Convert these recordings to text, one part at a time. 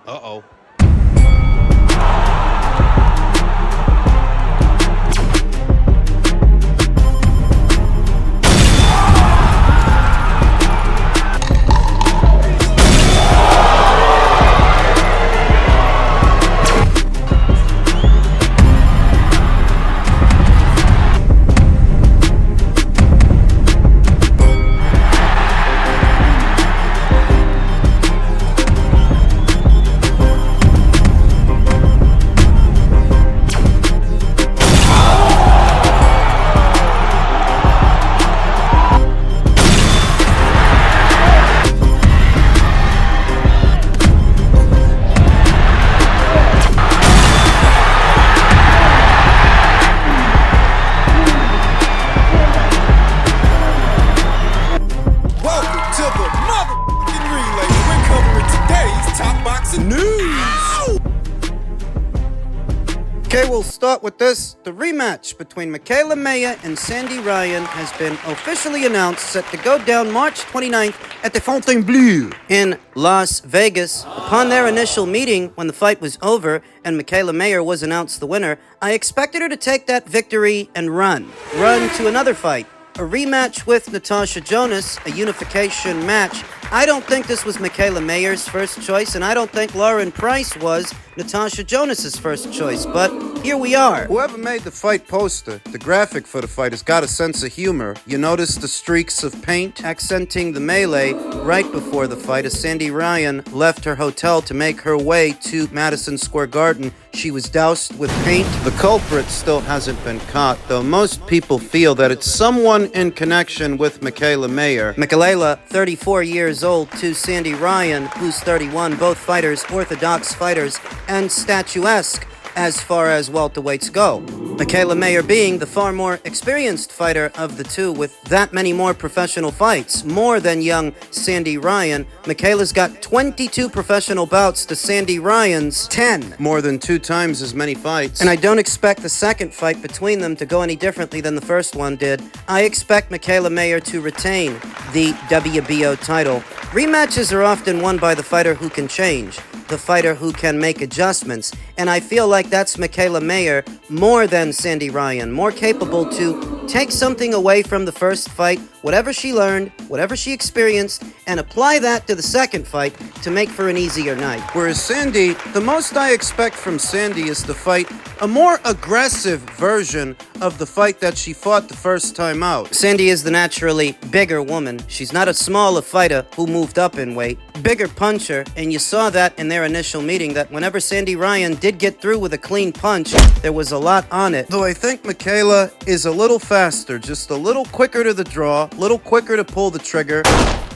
Uh-oh. Okay, we'll start with this. The rematch between Mikaela Mayer and Sandy Ryan has been officially announced, set to go down March 29th at the Fontainebleau in Las Vegas. Upon their initial meeting, when the fight was over and Mikaela Mayer was announced the winner, I expected her to take that victory and run to another fight. A rematch with Natasha Jonas, a unification match. I don't think this was Mikaela Mayer's first choice, and I don't think Lauren Price was Natasha Jonas's first choice, but here we are. Whoever made the fight poster, the graphic for the fight, has got a sense of humor. You notice the streaks of paint accenting the melee right before the fight as Sandy Ryan left her hotel to make her way to Madison Square Garden. She was doused with paint. The culprit still hasn't been caught, though most people feel that it's someone in connection with Mikaela Mayer. Mikaela, 34 years old, to Sandy Ryan, who's 31, both fighters, orthodox fighters, and statuesque as far as welterweights go. Mikaela Mayer being the far more experienced fighter of the two with that many more professional fights, more than young Sandy Ryan. Mikaela's got 22 professional bouts to Sandy Ryan's 10. More than 2 times as many fights. And I don't expect the second fight between them to go any differently than the first one did. I expect Mikaela Mayer to retain the WBO title. Rematches are often won by the fighter who can change, the fighter who can make adjustments, and I feel like that's Mikaela Mayer more than Sandy Ryan, more capable to take something away from the first fight, whatever she learned, whatever she experienced, and apply that to the second fight to make for an easier night. Whereas Sandy, the most I expect from Sandy is to fight a more aggressive version of the fight that she fought the first time out. Sandy is the naturally bigger woman. She's not a smaller fighter who moved up in weight. Bigger puncher, and you saw that in their initial meeting, that whenever Sandy Ryan did get through with a clean punch, there was a lot on it. Though I think Mikaela is a little faster, just a little quicker to the draw, a little quicker to pull the trigger,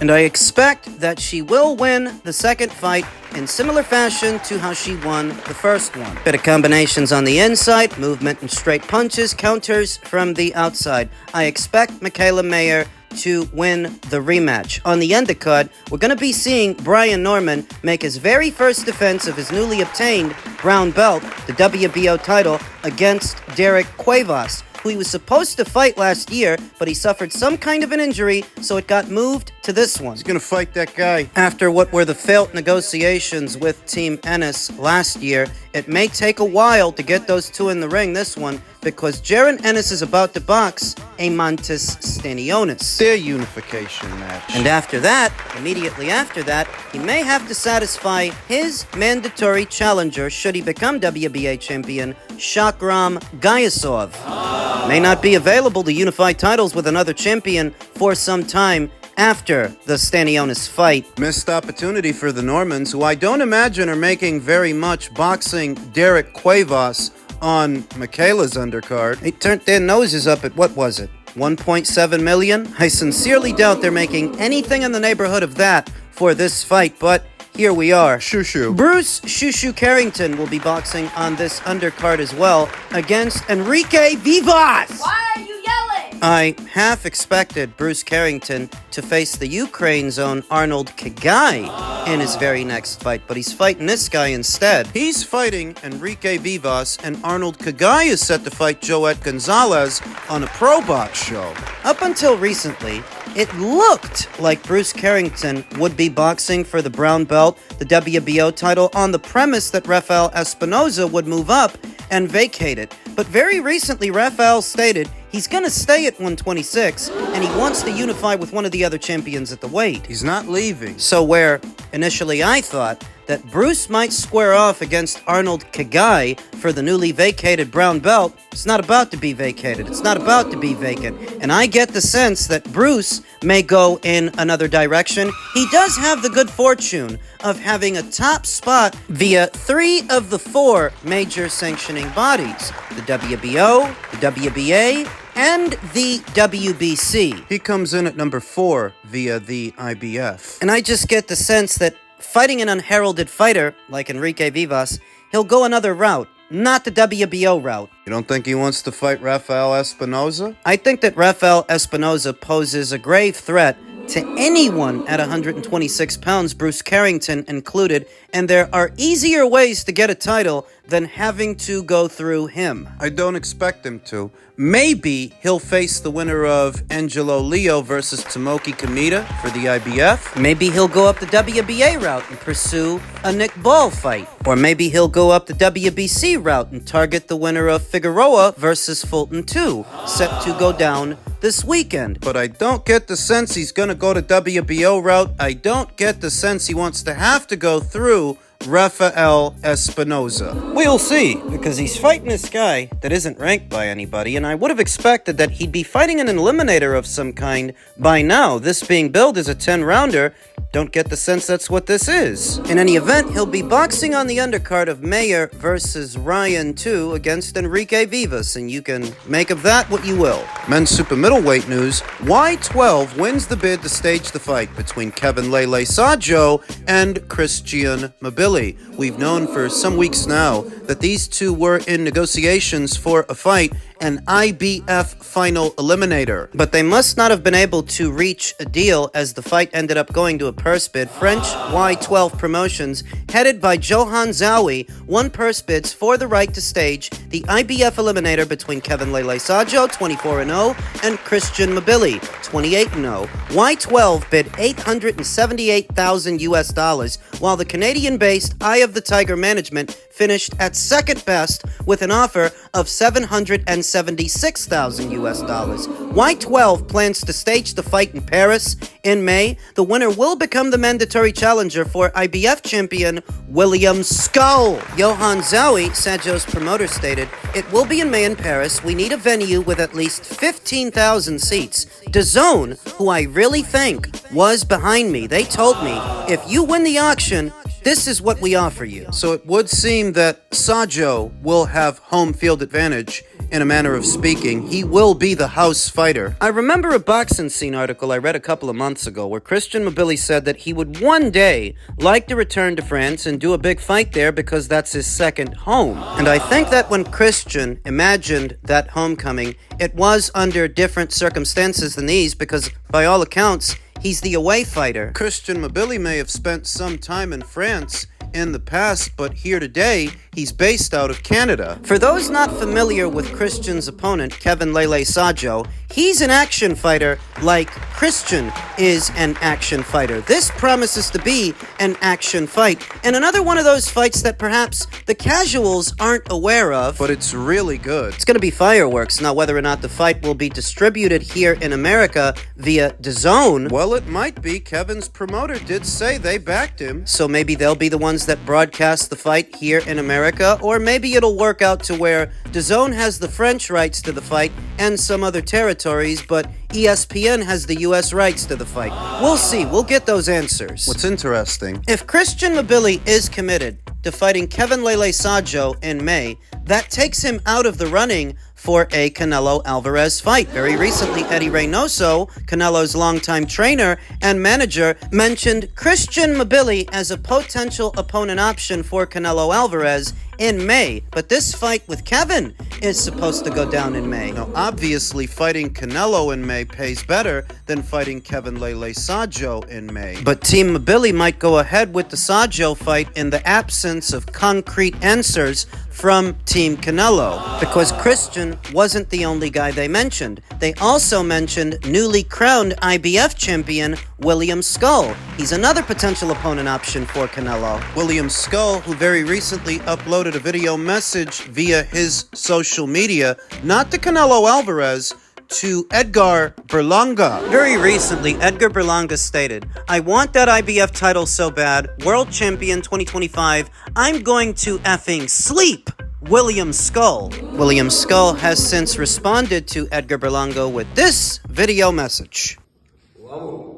and I expect that she will win the second fight in similar fashion to how she won the first one. Bit of combinations on the inside, movement and straight punches, counters from the outside. I expect Mikaela Mayer to win the rematch. On the undercard, we're going to be seeing Brian Norman make his very first defense of his newly obtained brown belt, the WBO title, against Derek Cuevas, who he was supposed to fight last year, but he suffered some kind of an injury, so it got moved to this one. He's gonna fight that guy. After what were the failed negotiations with Team Ennis last year, it may take a while to get those two in the ring this one, because Jaron Ennis is about to box Eimantas Stanionis. Their unification match. And after that, immediately after that, he may have to satisfy his mandatory challenger, should he become WBA champion, Shakram Gayasov. May not be available to unify titles with another champion for some time after the Stanionis fight. Missed opportunity for the Normans, who I don't imagine are making very much boxing Derek Cuevas on Mikaela's undercard. They turned their noses up at, what was it, 1.7 million? I sincerely doubt they're making anything in the neighborhood of that for this fight, but here we are. Shoo-shoo. Bruce Shoo-shoo Carrington will be boxing on this undercard as well against Enrique Vivas. Why are you yelling? I half expected Bruce Carrington to face the Ukraine's own Arnold Kagai in his very next fight, but he's fighting this guy instead. He's fighting Enrique Vivas, and Arnold Kagai is set to fight Joet Gonzalez on a Pro Box show. Up until recently, it looked like Bruce Carrington would be boxing for the brown belt, the WBO title, on the premise that Rafael Espinoza would move up and vacate it. But very recently, Rafael stated he's going to stay at 126, and he wants to unify with one of the other champions at the weight. He's not leaving. So where initially I thought that Bruce might square off against Arnold Kagai for the newly vacated brown belt, it's not about to be vacated. It's not about to be vacant. And I get the sense that Bruce may go in another direction. He does have the good fortune of having a top spot via 3 of the 4 major sanctioning bodies: the WBO, the WBA, and the WBC. He comes in at number 4 via the IBF. And I just get the sense that fighting an unheralded fighter like Enrique Vivas, he'll go another route, not the WBO route. You don't think he wants to fight Rafael Espinoza? I think that Rafael Espinoza poses a grave threat to anyone at 126 pounds, Bruce Carrington included, and there are easier ways to get a title than having to go through him. I don't expect him to. Maybe he'll face the winner of Angelo Leo versus Tomoki Kamita for the IBF. Maybe he'll go up the WBA route and pursue a Nick Ball fight. Or maybe he'll go up the WBC route and target the winner of Figueroa versus Fulton 2, set to go down this weekend. But I don't get the sense he's going to go to WBO route. I don't get the sense he wants to have to go through Rafael Espinoza. We'll see, because he's fighting this guy that isn't ranked by anybody, and I would have expected that he'd be fighting an eliminator of some kind by now. This being billed as a 10-rounder, don't get the sense that's what this is. In any event, he'll be boxing on the undercard of Mayer versus Ryan 2 against Enrique Vivas, and you can make of that what you will. Men's super middleweight news: Y12 wins the bid to stage the fight between Kevin Lele Sajo and Christian Mbilli. We've known for some weeks now that these two were in negotiations for a fight, an IBF final eliminator. But they must not have been able to reach a deal, as the fight ended up going to a purse bid. French Y12 Promotions, headed by Johan Zowie, won purse bids for the right to stage the IBF eliminator between Kevin Lele Sajo, 24-0, and Christian Mbilli, 28-0. Y12 bid $878,000 while the Canadian-based Eye of the Tiger management finished at second best with an offer of $776,000. Y12 plans to stage the fight in Paris in May. The winner will become the mandatory challenger for IBF champion William Scull. Johan Zowie, Sadjo's promoter, stated, "It will be in May in Paris. We need a venue with at least 15,000 seats. DAZN, who I really think was behind me, they told me, if you win the auction, this is what we offer you." So it would seem that Sajo will have home field advantage, in a manner of speaking. He will be the house fighter. I remember a Boxing Scene article I read a couple of months ago where Christian Mbilli said that he would one day like to return to France and do a big fight there because that's his second home. And I think that when Christian imagined that homecoming, it was under different circumstances than these, because by all accounts, he's the away fighter. Christian Mbilli may have spent some time in France in the past, but here today, he's based out of Canada. For those not familiar with Christian's opponent, Kevin Lele Sajo, he's an action fighter like Christian is an action fighter. This promises to be an action fight, and another one of those fights that perhaps the casuals aren't aware of. But it's really good. It's going to be fireworks. Now, whether or not the fight will be distributed here in America via DAZN, well, it might be. Kevin's promoter did say they backed him. So maybe they'll be the ones that broadcast the fight here in America, or maybe it'll work out to where DAZN has the French rights to the fight and some other territories, but ESPN has the US rights to the fight. We'll see. We'll get those answers. What's interesting, if Christian Mbilli is committed to fighting Kevin Lele Sajo in May, that takes him out of the running for a Canelo Alvarez fight. Very recently, Eddie Reynoso, Canelo's longtime trainer and manager, mentioned Christian Mbilli as a potential opponent option for Canelo Alvarez in May. But this fight with Kevin is supposed to go down in May. Now, obviously, fighting Canelo in May pays better than fighting Kevin Lele Sajo in May. But Team Mbilli might go ahead with the Sajo fight in the absence of concrete answers from Team Canelo, because Christian wasn't the only guy they mentioned. They also mentioned newly crowned IBF champion William Scull. He's another potential opponent option for Canelo. William Scull, who very recently uploaded a video message via his social media, not to Canelo Alvarez, to Edgar Berlanga. Very recently, Edgar Berlanga stated, "I want that IBF title so bad, World Champion 2025, I'm going to effing sleep William Scull." William Scull has since responded to Edgar Berlanga with this video message.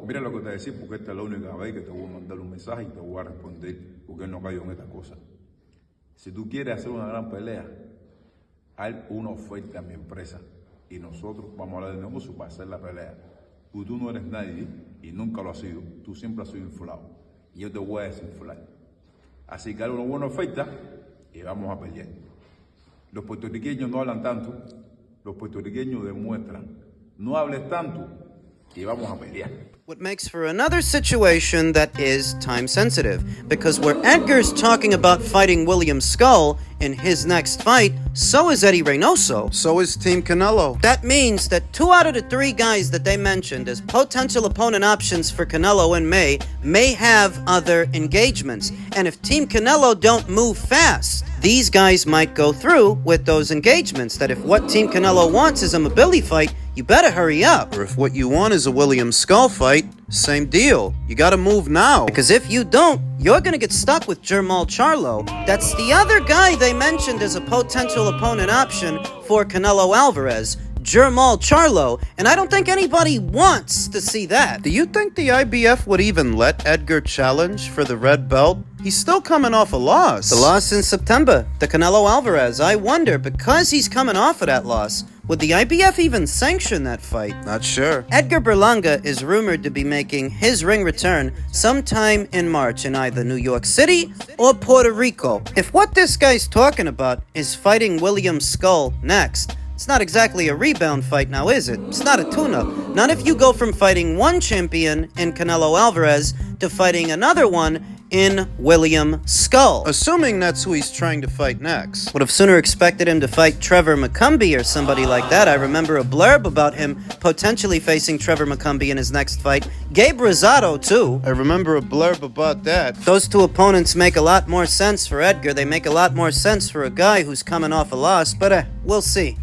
Mira lo que te decía, porque esta es la única vez que te voy a mandar un mensaje y te voy a responder, porque no caigo en esta cosa. Si tú quieres hacer una gran pelea, hay una oferta a mi empresa y nosotros vamos a hablar de negocio para hacer la pelea. Tú no eres nadie y nunca lo has sido. Tú siempre has sido inflado y yo te voy a desinflar. Así que hay una buena oferta y vamos a pelear. Los puertorriqueños no hablan tanto, los puertorriqueños demuestran. No hables tanto y vamos a pelear. What makes for another situation that is time sensitive, because where Edgar's talking about fighting William Scull in his next fight, so is Eddie Reynoso. So is Team Canelo. That means that 2 out of the 3 guys that they mentioned as potential opponent options for Canelo in may have other engagements. And if Team Canelo don't move fast, these guys might go through with those engagements. That if what Team Canelo wants is a Mbilli fight, you better hurry up. Or if what you want is a William Scull fight, same deal. You gotta move now. Because if you don't, you're gonna get stuck with Jermall Charlo. That's the other guy they mentioned as a potential opponent option for Canelo Alvarez, Jermall Charlo, and I don't think anybody wants to see that. Do you think the IBF would even let Edgar challenge for the red belt? He's still coming off a loss. The loss in September, the Canelo Alvarez. I wonder, because he's coming off of that loss, would the IBF even sanction that fight? Not sure. Edgar Berlanga is rumored to be making his ring return sometime in March in either New York City or Puerto Rico. If what this guy's talking about is fighting William Scull next, it's not exactly a rebound fight now, is it? It's not a tune-up. Not if you go from fighting one champion in Canelo Alvarez to fighting another one in William Scull. Assuming that's who he's trying to fight next. Would have sooner expected him to fight Trevor McCumbee or somebody like that. I remember a blurb about him potentially facing Trevor McCumbee in his next fight. Gabe Rosado, too. I remember a blurb about that. Those 2 opponents make a lot more sense for Edgar. They make a lot more sense for a guy who's coming off a loss, but we'll see.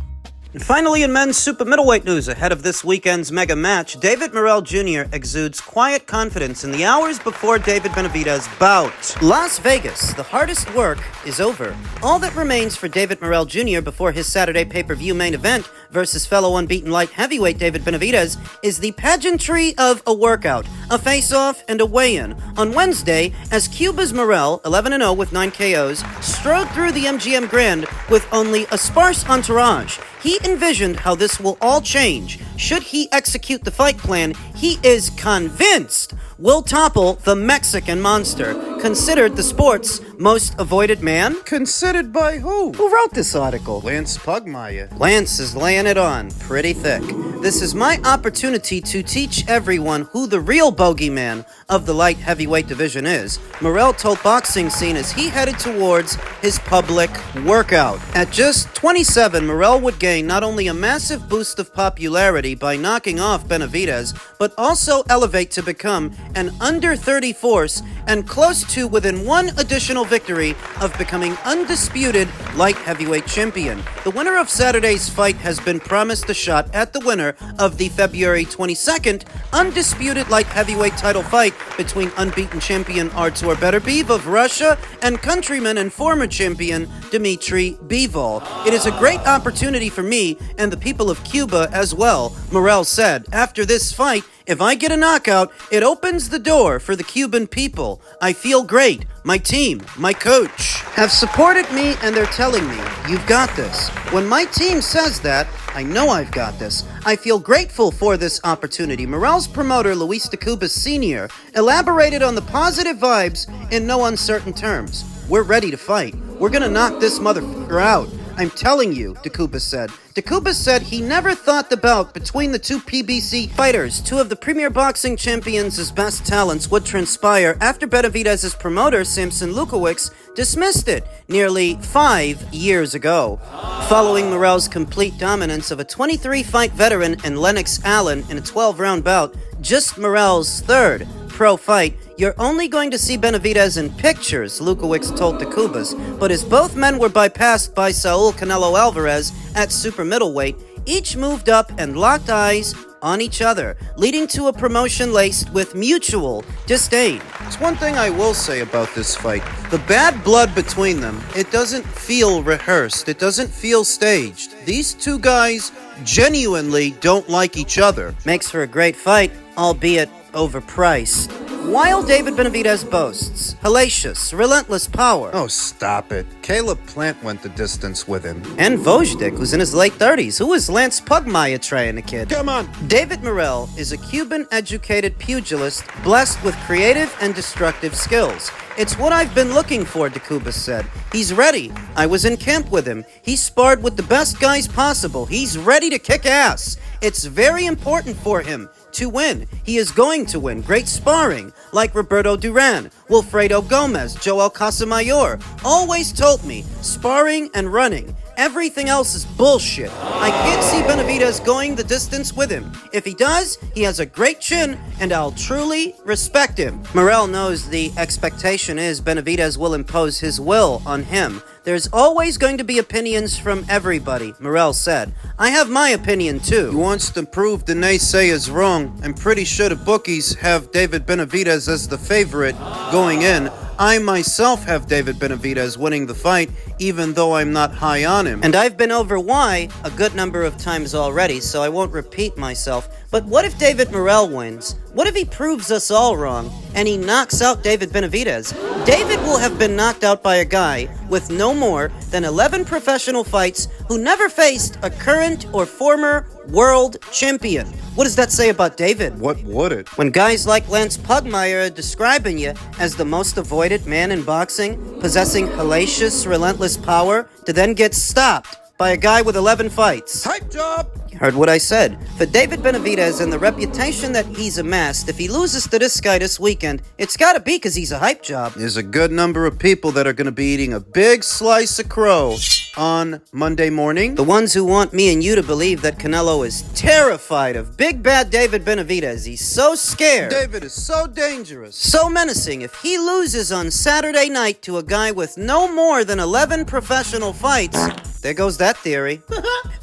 And finally, in men's super middleweight news, ahead of this weekend's mega match, David Morell Jr. exudes quiet confidence in the hours before David Benavidez' bout. Las Vegas, the hardest work is over. All that remains for David Morell Jr. before his Saturday pay-per-view main event versus fellow unbeaten light heavyweight David Benavidez is the pageantry of a workout, a face-off, and a weigh-in. On Wednesday, as Cuba's Morell, 11-0 with 9 KOs, strode through the MGM Grand with only a sparse entourage. He envisioned how this will all change. Should he execute the fight plan, he is convinced will topple the Mexican monster, considered the sport's most avoided man. Considered by who? Who wrote this article? Lance Pugmire. Lance is laying it on pretty thick. This is my opportunity to teach everyone who the real bogeyman of the light heavyweight division is. Morell told Boxing Scene as he headed towards his public workout. At just 27, Morell would gain not only a massive boost of popularity by knocking off Benavidez, but also elevate to become an under 30 force and close to within 1 additional victory of becoming undisputed light heavyweight champion. The winner of Saturday's fight has been promised a shot at the winner of the February 22nd undisputed light heavyweight title fight between unbeaten champion Artur Beterbiev of Russia and countryman and former champion Dmitry Bivol. It is a great opportunity for me and the people of Cuba as well, Morell said. After this fight, if I get a knockout, it opens the door for the Cuban people. I feel great. My team, my coach, have supported me and they're telling me, you've got this. When my team says that, I know I've got this. I feel grateful for this opportunity. Morell's promoter, Luis de Cuba Sr., elaborated on the positive vibes in no uncertain terms. We're ready to fight. We're gonna knock this motherfucker out. I'm telling you, Cuevas said. Cuevas said he never thought the bout between the two PBC fighters, two of the premier boxing champions' best talents, would transpire after Benavidez's promoter, Samson Lukowicz, dismissed it nearly 5 years ago. Following Morell's complete dominance of a 23-fight veteran in Lennox Allen in a 12-round bout, just Morell's third pro fight, you're only going to see Benavidez in pictures, Lukowicz told Cuevas, but as both men were bypassed by Saul Canelo Alvarez at super middleweight, each moved up and locked eyes on each other, leading to a promotion laced with mutual disdain. It's one thing I will say about this fight. The bad blood between them, it doesn't feel rehearsed. It doesn't feel staged. These two guys genuinely don't like each other. Makes for a great fight, albeit overpriced. While David Benavidez boasts hellacious, relentless power. Oh, stop it. Caleb Plant went the distance with him. And Vojdik, who's in his late 30s. Who is Lance Pugmire trying a kid? Come on. David Morell is a Cuban-educated pugilist blessed with creative and destructive skills. It's what I've been looking for, Cuevas said. He's ready. I was in camp with him. He sparred with the best guys possible. He's ready to kick ass. It's very important for him to win. He is going to win. Great sparring, like Roberto Duran, Wilfredo Gomez, Joel Casamayor, always told me, sparring and running. Everything else is bullshit. I can't see Benavidez going the distance with him. If he does, he has a great chin, and I'll truly respect him. Morell knows the expectation is Benavidez will impose his will on him. There's always going to be opinions from everybody, Morell said. I have my opinion too. He wants to prove the naysayers wrong. I'm pretty sure the bookies have David Benavidez as the favorite going in. I myself have David Benavidez winning the fight, even though I'm not high on him. And I've been over why a good number of times already, so I won't repeat myself. But what if David Morell wins? What if he proves us all wrong, and he knocks out David Benavidez? David will have been knocked out by a guy with no more than 11 professional fights who never faced a current or former world champion. What does that say about David? What would it? When guys like Lance Pugmire are describing you as the most avoided man in boxing, possessing hellacious, relentless power, to then get stopped by a guy with 11 fights. Hype job! You heard what I said. For David Benavidez and the reputation that he's amassed, if he loses to this guy this weekend, it's gotta be because he's a hype job. There's a good number of people that are going to be eating a big slice of crow on Monday morning. The ones who want me and you to believe that Canelo is terrified of big bad David Benavidez. He's so scared. David is so dangerous. So menacing. If he loses on Saturday night to a guy with no more than 11 professional fights, there goes that theory.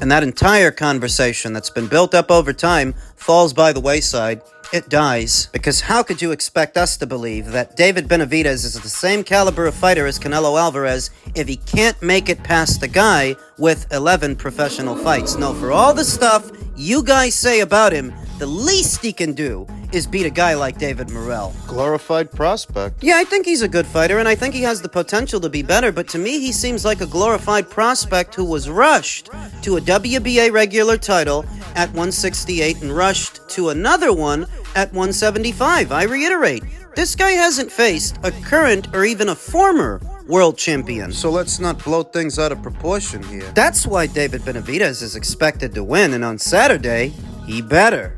And that entire conversation that's been built up over time falls by the wayside. It dies. Because how could you expect us to believe that David Benavidez is the same caliber of fighter as Canelo Alvarez if he can't make it past the guy with 11 professional fights? No, for all the stuff you guys say about him, the least he can do is beat a guy like David Morell. Glorified prospect. Yeah, I think he's a good fighter, and I think he has the potential to be better, but to me, he seems like a glorified prospect who was rushed to a WBA regular title at 168 and rushed to another one at 175. I reiterate, this guy hasn't faced a current or even a former world champion. So let's not blow things out of proportion here. That's why David Benavidez is expected to win, and on Saturday, he better.